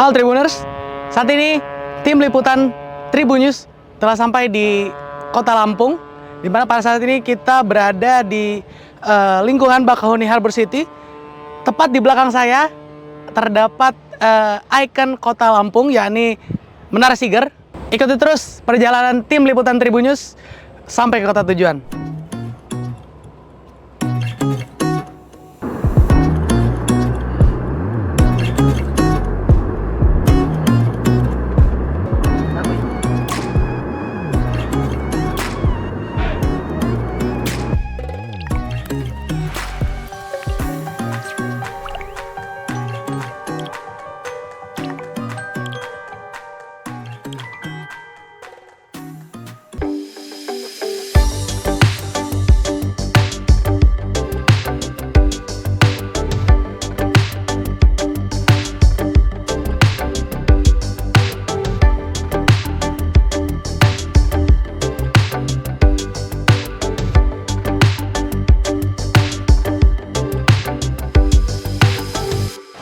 Halo Tribuners, saat ini tim liputan Tribunnews telah sampai di Kota Lampung, di mana pada saat ini kita berada di lingkungan Bakahuni Harbor City. Tepat di belakang saya terdapat ikon Kota Lampung, yakni Menara Siger. Ikuti terus perjalanan tim liputan Tribunnews sampai ke kota tujuan.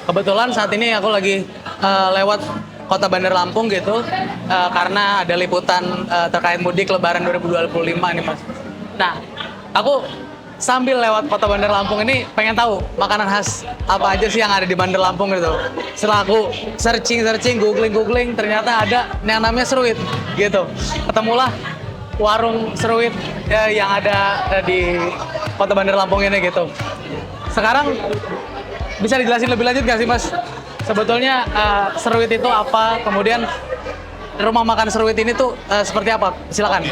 Kebetulan saat ini aku lagi lewat kota Bandar Lampung gitu, karena ada liputan terkait mudik Lebaran 2025 nih Mas. Nah, aku sambil lewat kota Bandar Lampung ini pengen tahu makanan khas apa aja sih yang ada di Bandar Lampung gitu. Setelah aku searching, googling, ternyata ada yang namanya seruit gitu. Ketemulah warung seruit yang ada di kota Bandar Lampung ini gitu. Sekarang bisa dijelasin lebih lanjut nggak sih Mas? Sebetulnya seruit itu apa? Kemudian rumah makan seruit ini tuh seperti apa? Silakan.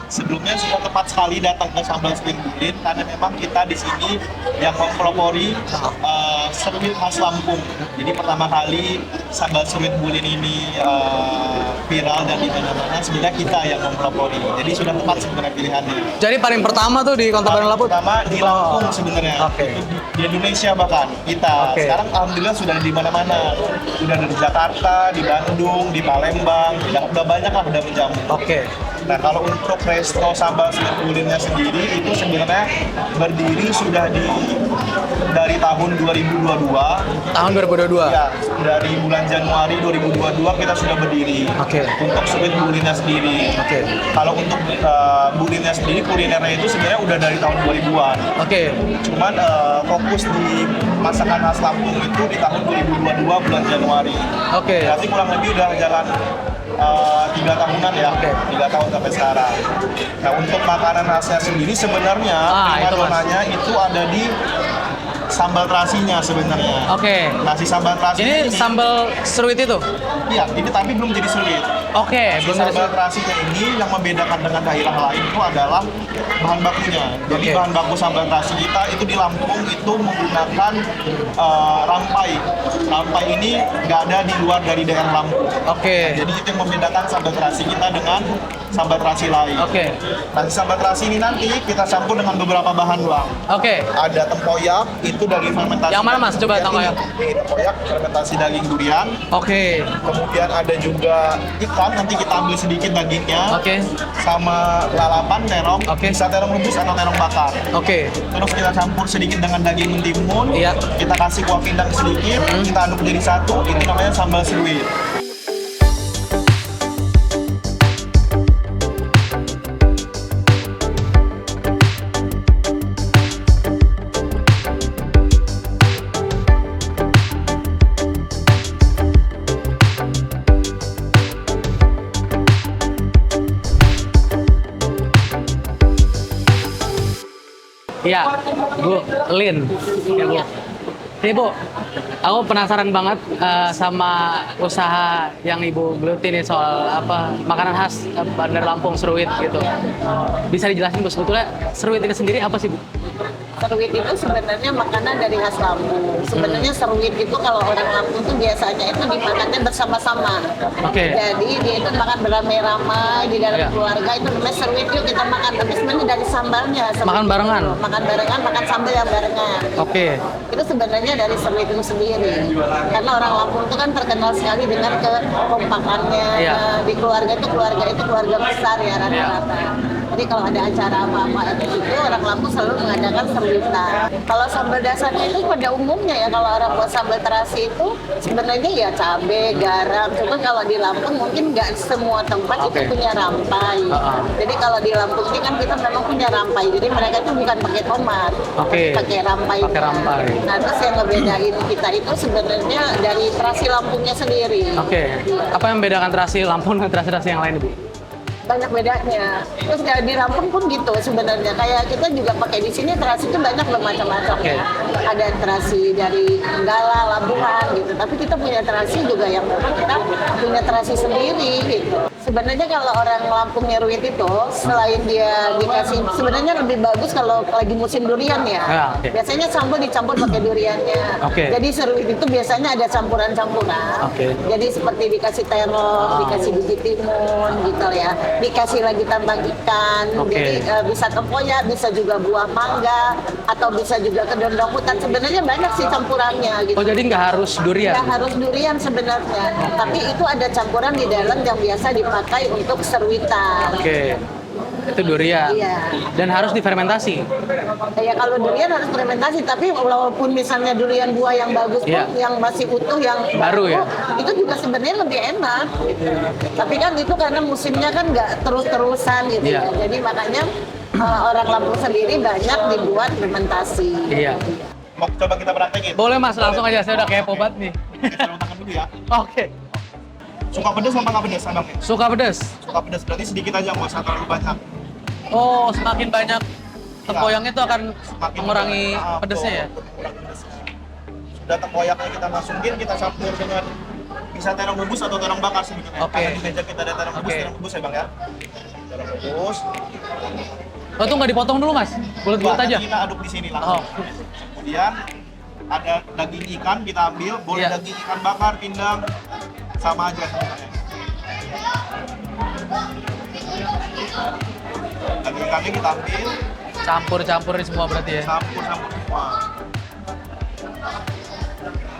Sebelumnya sudah tepat sekali datang ke Sambal Seruit Bulin karena memang kita di sini yang mempelopori seruit khas Lampung. Jadi pertama kali Sambal Seruit Bulin ini viral dan di mana-mana sebenarnya kita yang mempelopori. Jadi sudah tepat sebenarnya pilihannya. Jadi paling pertama tuh di Kota Bandar Lampung? Pertama di Lampung sebenarnya. Oke. Di Indonesia bahkan kita. Oke. Sekarang alhamdulillah sudah di mana-mana. Sudah di Jakarta, di Bandung, di Palembang. Udah banyak lah, udah menjamu. Oke. Nah, kalau untuk resto Sambal Seruit Bulinnya sendiri itu sebenarnya berdiri sudah dari tahun 2022. Tahun 2022? Ya, dari bulan Januari 2022 kita sudah berdiri. Oke. Untuk Seruit Bulinnya sendiri. Oke. Kalau untuk bulinnya sendiri, kulinernya itu sebenarnya udah dari tahun 2000-an. Oke. Cuman fokus di masakan khas Lampung itu di tahun 2022 bulan Januari. Oke. Berarti kurang lebih udah jalan 3 tahunan ya. Oke. 3 tahun sampai sekarang. Nah, untuk makanan khasnya sendiri sebenarnya primadonanya itu ada di sambal terasinya sebenarnya. Oke. Nasi sambal terasi Ini sambal seruit itu? Iya, ini tapi belum jadi sulit. Oke. Si sambal terasinya ini yang membedakan dengan daerah lain itu adalah bahan bakunya. Jadi Oke. bahan baku sambal terasi kita itu di Lampung itu menggunakan rampai. Rampai ini nggak ada di luar dari daerah Lampung. Oke. Jadi itu yang membedakan sambal terasi kita dengan sambal terasi lain. Oke. Nasi sambal terasi ini nanti kita campur dengan beberapa bahan doang. Oke. Ada tempoyak, itu dari fermentasi. Yang mana, Mas? Coba Ya, tempoyak. Ini tempoyak, fermentasi daging durian. Oke. Kemudian ada juga ikan, nanti kita ambil sedikit dagingnya. Oke. Sama lalapan, terong, Oke. bisa terong rebus atau terong bakar. Oke. Terus kita campur sedikit dengan daging mentimun. Iya. Kita kasih kuah pindang sedikit, kita aduk jadi satu. Itu namanya sambal seruit. Iya, Bu, Lin. Ya, Bu. Ini Bu, aku penasaran banget sama usaha yang Ibu geluti nih soal apa makanan khas Bandar Lampung seruit gitu. Bisa dijelasin Bu, sebetulnya seruit ini sendiri apa sih Bu? Seruit itu sebenarnya makanan dari khas Lampung. Sebenarnya seruit itu kalau orang Lampung tuh biasanya itu dimakannya bersama-sama. Oke. Jadi dia itu makan beramai-ramai di dalam Iya. keluarga, itu namanya seruit, yuk kita makan. Tapi sebenarnya dari sambalnya. seruit Makan barengan? itu. Makan barengan, makan sambal yang barengan. Oke. Itu sebenarnya dari seruit itu sendiri. Karena orang Lampung itu kan terkenal sekali dengan kekompakannya. Iya. Di keluarga itu keluarga besar ya rata-rata. Jadi kalau ada acara apa-apa itu orang Lampung selalu mengadakan seruitan. Kalau sambal dasarnya itu pada umumnya ya kalau orang buat sambal terasi itu sebenarnya ya cabai, garam. Cuma kalau di Lampung mungkin nggak semua tempat itu punya rampai. Jadi kalau di Lampung ini kan kita memang punya rampai. Jadi mereka itu bukan pakai tomat, pakai rampai. Pakai rampai. Nah terus yang ngebedain kita itu sebenarnya dari terasi Lampungnya sendiri. Apa yang membedakan terasi Lampung dan terasi-terasi yang lain, Bu? Banyak bedanya. Terus di Lampung pun gitu sebenarnya. Kayak kita juga pakai di sini terasi itu banyak bermacam-macam. Ada terasi dari Tenggala, Labuhan gitu. Tapi kita punya terasi juga yang memang kita punya terasi sendiri gitu. Sebenarnya kalau orang Lampung nyeruit itu selain dia dikasih sebenarnya lebih bagus kalau lagi musim durian ya. Biasanya sambal dicampur pakai duriannya. Jadi seruit itu biasanya ada campuran-campuran. Jadi seperti dikasih terong, dikasih biji timun gitu ya. Dikasih lagi tambang ikan, jadi bisa tempoyak, bisa juga buah mangga, atau bisa juga kedondong hutan. Sebenarnya banyak sih campurannya gitu. Oh jadi nggak harus durian? Nggak harus durian sebenarnya, tapi itu ada campuran di dalam yang biasa dipakai untuk seruitan. Itu durian. Dan harus difermentasi. Ya kalau durian harus fermentasi, tapi walaupun misalnya durian buah yang bagus pun, yang masih utuh, yang baru ya, itu juga sebenarnya lebih enak. Gitu. Tapi kan itu karena musimnya kan nggak terus-terusan gitu ya. Jadi makanya orang Lampung sendiri banyak dibuat fermentasi. Mau coba kita praktekin? Boleh Mas, langsung aja. Saya udah kepo banget nih. Kita sarung tangan dulu ya. Suka pedas apa nggak pedas, Abang? Suka pedas. Suka pedas, berarti sedikit aja, nggak usah terlalu banyak. Oh, semakin banyak tempoyangnya itu akan mengurangi pedasnya ya? Sudah tempoyaknya kita masukin, kita campur dengan bisa terong rebus atau terong bakar sebenarnya. Karena di meja kita ada terong rebus ya Bang ya. Terong rebus. Oh itu nggak dipotong dulu Mas? Bulat-bulat aja? Kita aduk di sini langsung. Kemudian ada daging ikan kita ambil, boleh daging ikan bakar, pindang, sama aja sebenarnya. Daging ikannya kita ambil, campur-campurin semua berarti ya? Campur-campur semua.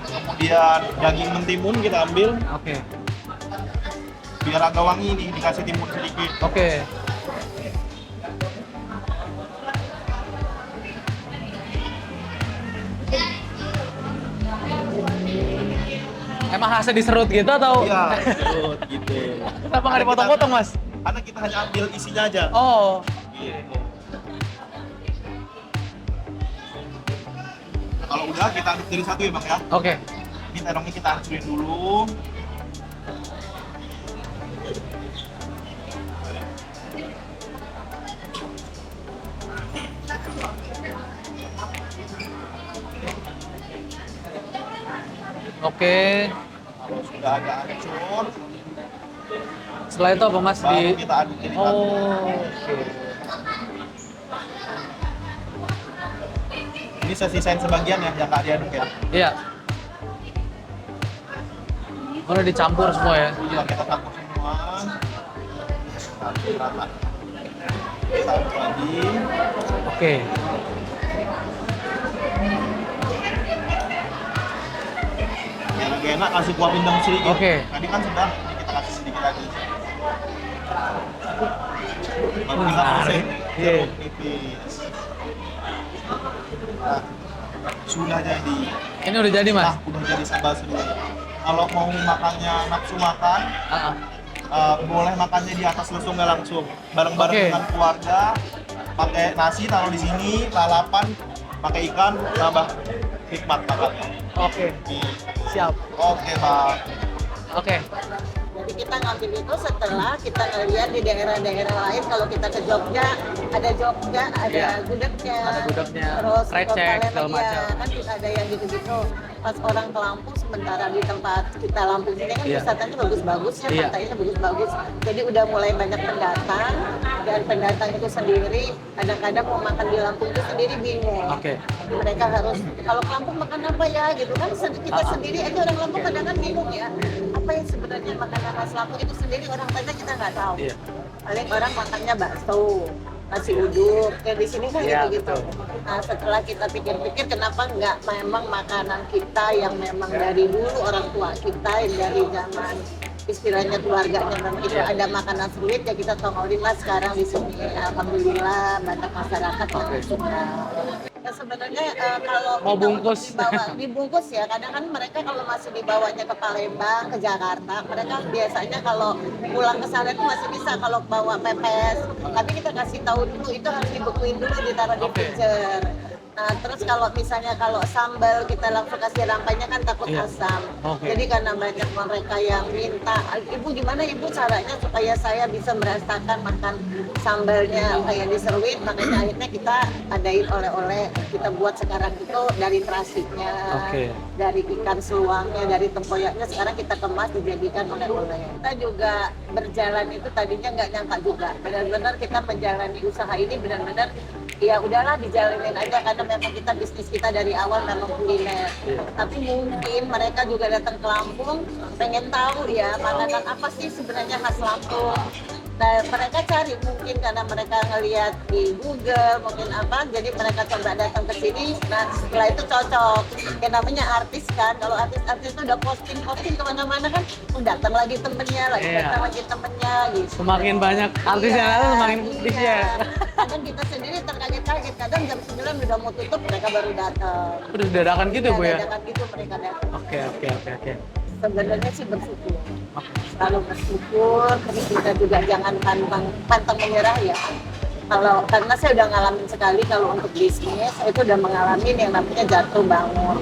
Kemudian daging mentimun kita ambil. Biar agak wangi nih, dikasih timun sedikit. Emang khasnya diserut gitu atau? Iya, serut gitu. Kenapa nggak dipotong-potong Mas? Karena kita hanya ambil isinya aja. Gitu. Kalau udah kita aduk jadi satu ya Bang ya. Ini terongnya kita hancurin dulu. Kalau sudah agak hancur, setelah itu apa Mas? Baru kita aduk jadi satu. Ini saya sisain sebagian ya, yang nggak diaduk ya. Iya. Udah dicampur semua ya? Iya, kita campur semua. Campur rata. Kita aduk lagi. Biar agak enak, kasih kuah pindang sedikit. Tadi kan sudah, ini kita kasih sedikit lagi. Baru kita proses jeruk nipis. Nah, sudah jadi. Ini udah jadi Mas? Udah jadi sambal seruit. Kalau mau makannya nafsu makan, boleh makannya di atas lesungnya langsung. Bareng-bareng dengan keluarga, pakai nasi taruh di sini, lalapan, pakai ikan, tambah nikmat makannya. Siap. Bang. Jadi kita ngambil itu setelah kita ngeliat di daerah-daerah lain. Kalau kita ke Jogja, ada gudegnya, terus krecek, segala macam. Kan kita ada yang gitu-gitu. Pas orang ke Lampung, sementara di tempat kita Lampung ini kan wisatanya bagus-bagus ya, pantainya bagus-bagus. Jadi udah mulai banyak pendatang, dan pendatang itu sendiri kadang-kadang mau makan di Lampung itu sendiri bingung. Mereka harus, kalau ke Lampung makan apa ya gitu kan, kita sendiri aja orang Lampung kadang-kadang bingung ya. Apa yang sebenarnya makanan khas Lampung itu sendiri orang Padang kita nggak tahu. Paling orang makannya bakso, nasi uduk, kayak di sini kan gitu-gitu. Nah setelah kita pikir-pikir kenapa nggak memang makanan kita yang memang dari dulu orang tua kita yang dari zaman istilahnya keluarganya memang itu ada makanan sulit ya kita tongolin lah sekarang di sini. Alhamdulillah banyak masyarakat yang suka. Ya sebenarnya kalau Mau kita bungkus. dibungkus ya kadang kan mereka kalau masih dibawanya ke Palembang ke Jakarta mereka biasanya kalau pulang ke sana itu masih bisa kalau bawa pepes tapi kita kasih tahu dulu itu harus dibekuin dulu ditaruh di freezer. Nah, terus kalau misalnya kalau sambal kita langsung kasih rampanya kan takut asam. Jadi karena banyak mereka yang minta, Ibu gimana Ibu caranya supaya saya bisa merasakan makan sambalnya kayak di Serwit, makanya akhirnya kita adain oleh-oleh kita buat sekarang itu dari terasiknya, dari ikan seluangnya, dari tempoyaknya sekarang kita kemas dijadikan oleh-oleh. Kita juga berjalan itu tadinya nggak nyangka juga, benar-benar kita menjalani usaha ini benar-benar ya udahlah dijalanin aja karena memang kita bisnis kita dari awal memang kuliner. Tapi mungkin mereka juga datang ke Lampung pengen tahu ya makanan apa sih sebenarnya khas Lampung. Nah, mereka cari mungkin karena mereka ngelihat di Google mungkin apa, jadi mereka coba datang ke sini. Nah, setelah itu cocok. Yang namanya artis kan, kalau artis-artis itu udah posting kemana-mana kan, datang lagi temennya, datang lagi temennya gitu. Semakin banyak artisnya semakin ya. Kadang kita sendiri terkaget-kaget, kadang jam 9 udah mau tutup mereka baru datang. Udah dadakan gitu Bu ya? Dadakan gitu mereka datang. Oke. Sebenarnya sih bersyukur. Selalu bersyukur, tapi kita juga jangan pantang menyerah ya. Kalau karena saya udah ngalamin sekali kalau untuk bisnis, saya itu udah mengalami yang namanya jatuh bangun.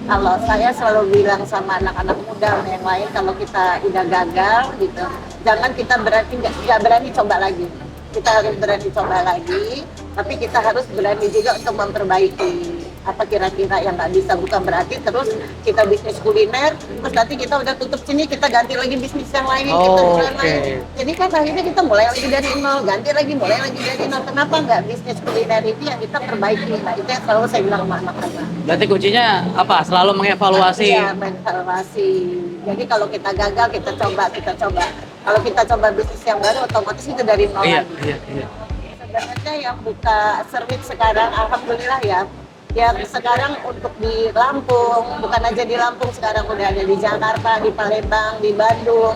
Kalau saya selalu bilang sama anak-anak muda yang lain, kalau kita udah gagal gitu, jangan kita nggak berani coba lagi. Kita harus berani coba lagi, tapi kita harus berani juga untuk memperbaiki apa kira-kira yang nggak bisa, bukan berarti terus kita bisnis kuliner terus nanti kita udah tutup sini kita ganti lagi bisnis yang lain kita jualan lain. Jadi kan akhirnya kita mulai lagi dari nol, ganti lagi mulai lagi dari nol. Kenapa nggak bisnis kuliner itu yang kita perbaiki? Nah itu yang selalu saya bilang sama anak-anak. Berarti kuncinya apa? Selalu mengevaluasi. Iya, mengevaluasi. Jadi kalau kita gagal kita coba. Kalau kita coba bisnis yang baru otomatis itu dari nol lagi. Iya. Sebenarnya yang buka Serwit sekarang alhamdulillah ya. Ya sekarang untuk di Lampung, bukan aja di Lampung, sekarang udah ada di Jakarta, di Palembang, di Bandung.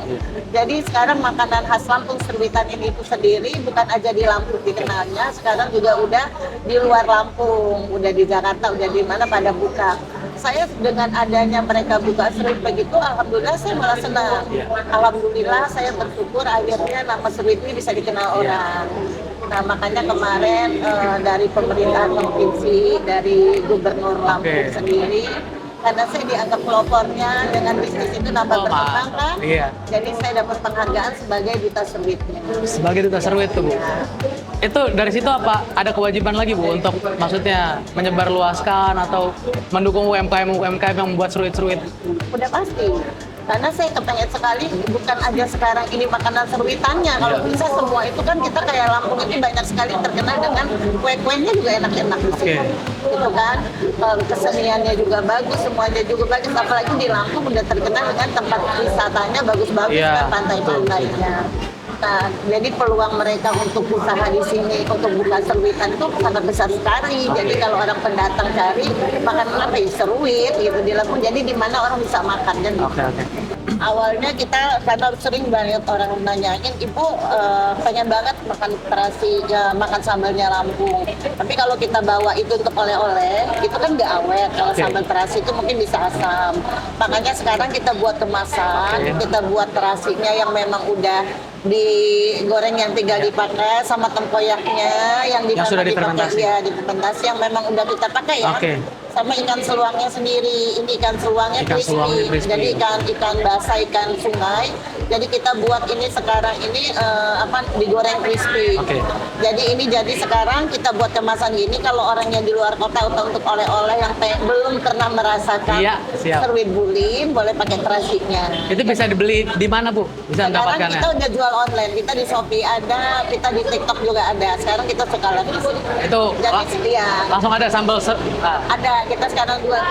Jadi sekarang makanan khas Lampung Serwitan ini itu sendiri bukan aja di Lampung dikenalnya, sekarang juga udah di luar Lampung, udah di Jakarta, udah di mana pada buka. Saya dengan adanya mereka buka Serwit begitu, alhamdulillah saya malah senang. Alhamdulillah saya bersyukur akhirnya nama Serwit ini bisa dikenal orang. Nah makanya kemarin dari pemerintahan provinsi, dari Gubernur Lampung sendiri, karena saya dianggap pelopornya dengan bisnis itu nambah berkembang kan, jadi saya dapat penghargaan sebagai Duta Serwitnya. Sebagai Duta Serwit tuh Bu? Itu dari situ apa? Ada kewajiban lagi Bu untuk maksudnya menyebarluaskan atau mendukung UMKM yang membuat Serwit-Serwit? Udah pasti. Karena saya kepengen sekali, bukan aja sekarang ini makanan serwitannya, kalau bisa semua itu kan kita kayak Lampung ini banyak sekali terkenal dengan kue-kuenya juga enak-enak di sini. Gitu kan, keseniannya juga bagus, semuanya juga bagus, apalagi di Lampung udah terkenal dengan tempat wisatanya bagus-bagus kan, pantai-pantainya. Nah, jadi peluang mereka untuk usaha di sini, untuk buka serwitan itu sangat besar sekali. Jadi kalau orang pendatang cari makanan apa ya serwit gitu di Lampung. Jadi di mana orang bisa makan kan. Awalnya kita karena sering banget orang nanyain, Ibu pengen banget makan terasi, makan sambalnya Lampung. Tapi kalau kita bawa itu untuk oleh-oleh, itu kan nggak awet. Kalau sambal terasi itu mungkin bisa asam. Makanya sekarang kita buat kemasan, kita buat terasinya yang memang udah digoreng yang tinggal dipakai sama tempoyaknya yang sudah difermentasi. Ya, difermentasi yang memang udah kita pakai ya. Sama ikan seluangnya sendiri. Ini ikan seluangnya crispy. Jadi ikan basah, ikan sungai. Jadi kita buat ini sekarang ini digoreng crispy. Jadi ini sekarang kita buat kemasan gini kalau orang yang di luar kota untuk oleh-oleh yang belum pernah merasakan Serwit Bulin boleh pakai terasinya. Itu bisa dibeli di mana Bu? Bisa mendapatkannya? Sekarang kita udah jual online, kita di Shopee ada, kita di TikTok juga ada. Sekarang kita suka live di sini. Itu jadi langsung ada sambal ada, kita sekarang jual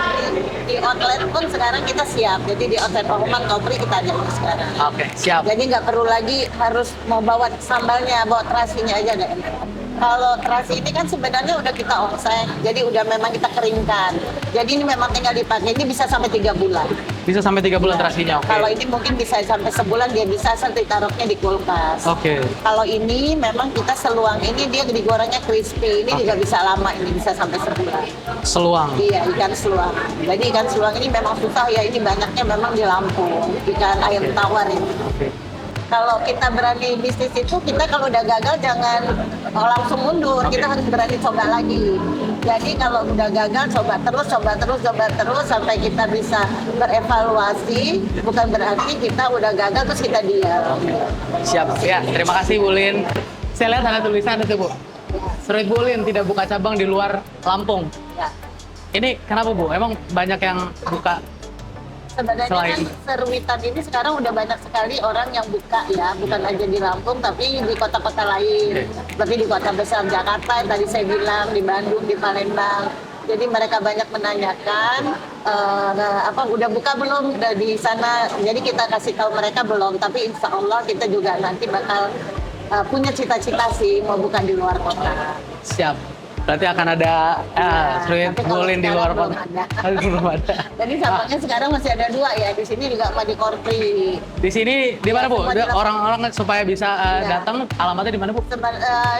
di outlet pun sekarang kita siap. Jadi di outlet Oman Kopri kita ada sekarang. Siap. Jadi nggak perlu lagi harus mau bawa sambalnya, bawa terasinya aja ada enak. Kalau terasi ini kan sebenarnya udah kita offset, jadi udah memang kita keringkan. Jadi ini memang tinggal dipakai, ini bisa sampai 3 bulan. Bisa sampai 3 bulan terasinya, oke. Kalau ini mungkin bisa sampai sebulan, dia bisa ditaruhnya di kulkas. Oke. Kalau ini memang kita seluang ini dia digorengnya crispy, ini juga bisa lama, ini bisa sampai sebulan. Seluang. Iya, ikan seluang. Jadi ikan seluang ini memang susah ya, ini banyaknya memang di Lampung, ikan ayam tawar ini. Oke. Kalau kita berani bisnis itu, kita kalau udah gagal jangan langsung mundur, kita harus berani coba lagi. Jadi kalau udah gagal, coba terus sampai kita bisa berevaluasi. Bukan berarti kita udah gagal terus kita diam. Siap. Ya, terima kasih Bu Lin. Saya lihat ada tulisan itu Bu. Seruit Bu Lin tidak buka cabang di luar Lampung. Ya. Ini kenapa Bu? Emang banyak yang buka? Sebenarnya Selain- kan seruitan ini sekarang udah banyak sekali orang yang buka ya, bukan aja di Lampung tapi di kota-kota lain. Seperti di kota besar Jakarta yang tadi saya bilang, di Bandung, di Palembang. Jadi mereka banyak menanyakan udah buka belum, udah di sana. Jadi kita kasih tahu mereka belum, tapi insya Allah kita juga nanti bakal punya cita-cita sih mau buka di luar kota. Siap. Berarti akan ada seruit tapi Bu kalau Lin di luar sekarang kota. belum ada. Belum ada. Jadi sampaknya sekarang masih ada 2 ya, di sini juga sama di Korpri. Di sini di mana Bu? Semua di Lampung. Orang-orang supaya bisa Iya. datang, alamatnya di mana Bu?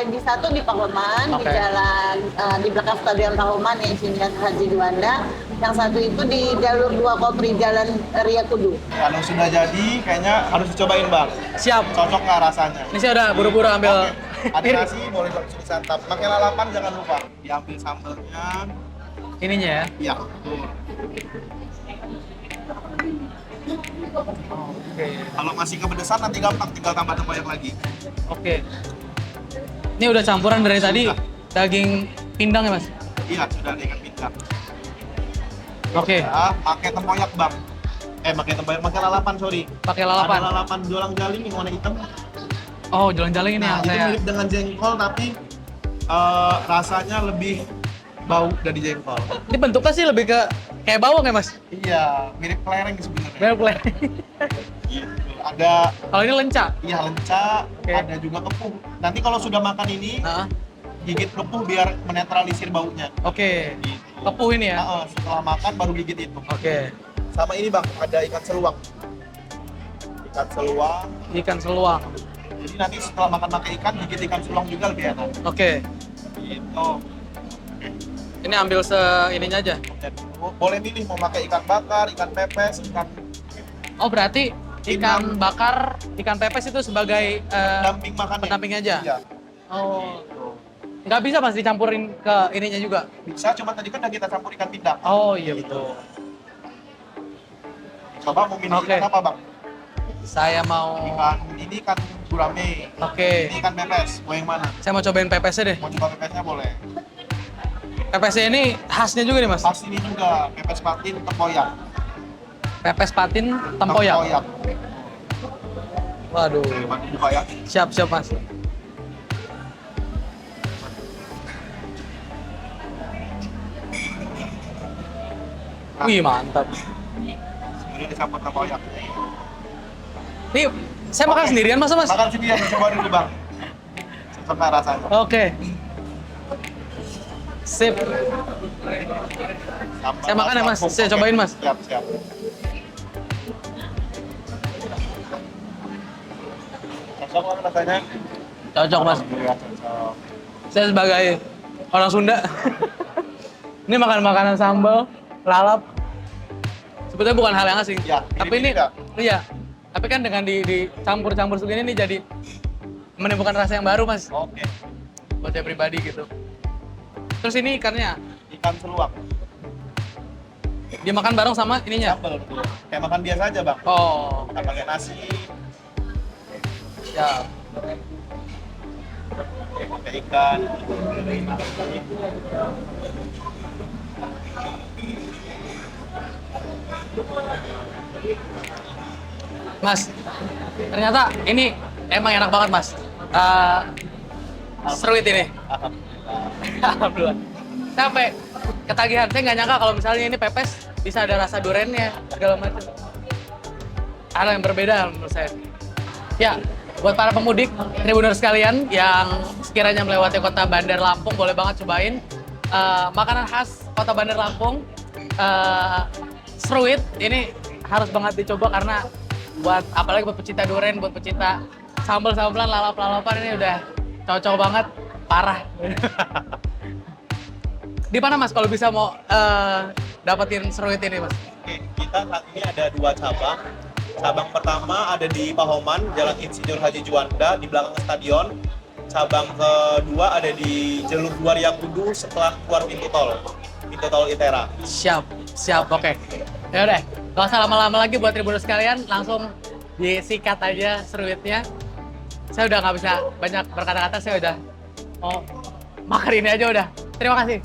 Di satu di Pahoman, di Oke. jalan di belakang Stadion Pahoman yang sini Haji Juanda. Yang satu itu di jalur 2 Kopri Jalan Ria Kudu. Kalau sudah jadi, kayaknya harus dicobain Bang. Siap. Cocok nggak rasanya? Ini saya udah buru-buru ambil Oke. Ada nasi, boleh langsung disantap. Pakai lalapan jangan lupa. Diambil sambelnya. ininya ya. Iya, betul. Oke. Kalau masih kepedesan nanti gampang, tinggal tambah tempoyak lagi. Oke. Ini udah campuran dari tadi Sudah. daging pindang ya Mas? Iya, sudah dengan pindang. Oke. Ya, pakai tempoyak Bang. Pakai tempoyak, pakai lalapan, sorry. Pakai lalapan. Ada lalapan dolang jaling yang warna hitam. Oh, jalan-jalan ini Nah, yang itu saya. mirip dengan jengkol tapi rasanya lebih bau dari jengkol. Ini bentuknya sih lebih ke kayak bawang ya Mas? Iya, mirip kelereng sebenarnya. Bener boleh. Gitu. Ada Kalau ini lenca. iya lenca, Oke. ada juga kepuh. Nanti kalau sudah makan ini, Nah, gigit kepuh biar menetralisir baunya. oke. Gitu. Kepuh ini ya. Setelah makan baru gigit itu. Oke. Sama ini Bang, ada ikan seluang. Ikan seluang. Ikan seluang. Jadi nanti setelah makan ikan, gigit ikan seluang juga lebih enak. Oke. Gitu. Ini ambil ininya aja. Dan boleh milih mau pakai ikan bakar, ikan pepes, ikan Oh, berarti ikan bakar, ikan pepes itu sebagai pendamping makannya. pendampingnya aja? Iya. Oh. Nggak bisa Mas dicampurin ke ininya juga? Bisa, cuma tadi kan udah kita campur ikan pindang. Oh, iya betul. Coba mau milih Oke. ikan apa Bang? Saya mau Ini ikan gurame. Oke. Ini ikan pepes. Mau yang mana? Saya mau cobain pepesnya deh. Mau coba pepesnya boleh. Pepesnya ini khasnya juga nih Mas. Pas ini juga pepes patin tempoyak. Pepes patin tempoyak. Waduh. Buka ya. Siap Mas. Wih, mantap. Ini dicampur tempoyak. Ini saya makan Oke. sendirian Mas. Makan sendiri, coba dulu Bang. Sesuka rasanya. Oke. Sip. Sambal Saya makan ya, Mas? lampung. Saya Oke. cobain, Mas. Siap. Cocok Bang rasanya? Cocok Mas. Alhamdulillah, cocok. Saya sebagai orang Sunda. Ini makan makanan sambal, lalap. Sebetulnya bukan hal yang asing. Ya, Tapi ini mirip-mirip iya. Tapi kan dengan dicampur-campur segini nih jadi menimbulkan rasa yang baru Mas. Oke. Buat saya pribadi gitu. Terus ini ikannya Ikan seluak. dimakan bareng sama ininya. Sambal betul. Kayak makan biasa aja Bang. Oh, Makan pakai nasi, ya. pakai ikan. Mas, ternyata ini emang enak banget Mas. Seruit ini. Alhamdulillah. Alhamdulillah. Sampai ketagihan. Saya nggak nyangka kalau misalnya ini pepes bisa ada rasa durennya segala macam. Ada yang berbeda menurut saya. Ya, buat para pemudik, Tribuners sekalian yang sekiranya melewati kota Bandar Lampung, boleh banget cobain makanan khas kota Bandar Lampung, seruit. Ini harus banget dicoba karena apalagi buat pecinta durian, buat pecinta sambal-sambalan, lalap-lalapan, ini udah cocok banget, parah. Di mana Mas kalau bisa mau dapetin seruit ini Mas? Oke, kita saat ini ada 2 cabang. Cabang pertama ada di Pahoman, Jalan Insinyur Haji Juanda di belakang stadion. Cabang kedua ada di Jalur 2 Riyakudu setelah keluar pintu tol Itera. Siap, oke. Ya udah, gak usah lama-lama lagi buat Tribuners sekalian, langsung disikat aja seruitnya. Saya udah nggak bisa banyak berkata-kata, saya udah mau makan ini aja udah. Terima kasih.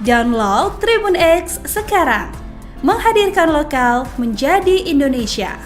Download Tribun X sekarang, menghadirkan lokal menjadi Indonesia.